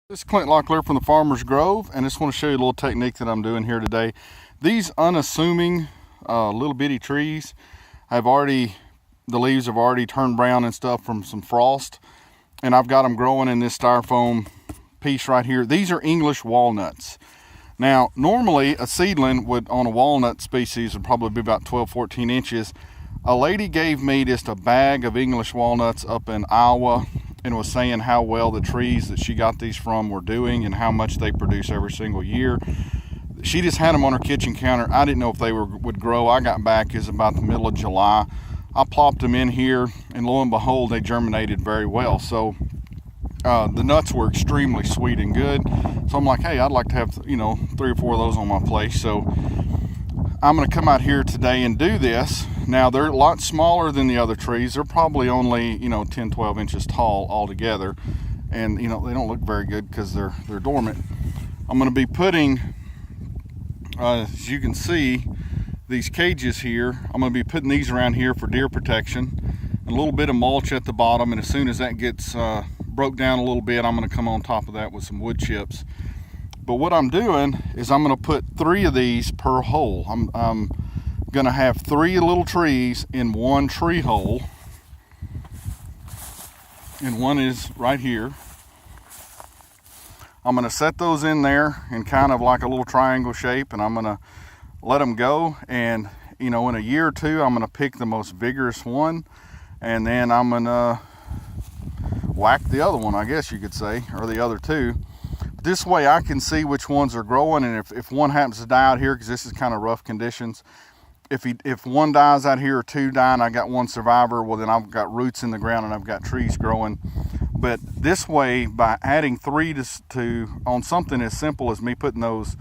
This is Clint Locklear from the Farmer's Grove, and I just want to show you a little technique that I'm doing here today. These unassuming little bitty trees the leaves have already turned brown and stuff from some frost, and I've got them growing in this styrofoam piece right here. These are English walnuts. Now, normally a seedling on a walnut species would probably be about 12-14 inches. A lady gave me just a bag of English walnuts up in Iowa and was saying how well the trees that she got these from were doing and how much they produce every single year. She just had them on her kitchen counter. I didn't know if they would grow. I got back is about the middle of July. I plopped them in here, and lo and behold, they germinated very well. So the nuts were extremely sweet and good. So I'm like, hey, I'd like to have 3 or 4 of those on my place. So I'm going to come out here today and do this. Now, they're a lot smaller than the other trees. They're probably only 10-12 inches tall altogether, and they don't look very good because they're dormant. I'm going to be putting, as you can see, these cages here. I'm going to be putting these around here for deer protection, a little bit of mulch at the bottom, and as soon as that gets broke down a little bit, I'm going to come on top of that with some wood chips. But what I'm doing is I'm going to put 3 of these per hole. I'm going to have 3 little trees in one tree hole, and one is right here. I'm going to set those in there in kind of like a little triangle shape, and I'm going to let them go. And in a year or two, I'm going to pick the most vigorous one, and then I'm going to whack the other one, I guess you could say, or the other 2. This way I can see which ones are growing, and if one happens to die out here, because this is kind of rough conditions, if one dies out here or 2 die and I got 1 survivor, well, then I've got roots in the ground and I've got trees growing. But this way, by adding 3 to on something as simple as me putting those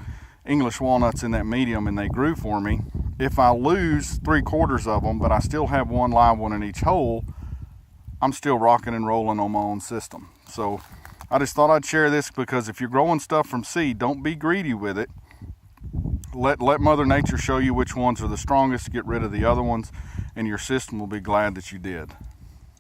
English walnuts in that medium and they grew for me, if I lose 3/4 of them, but I still have 1 live one in each hole, I'm still rocking and rolling on my own system. So I just thought I'd share this, because if you're growing stuff from seed, don't be greedy with it. Let Mother Nature show you which ones are the strongest, get rid of the other ones, and your system will be glad that you did.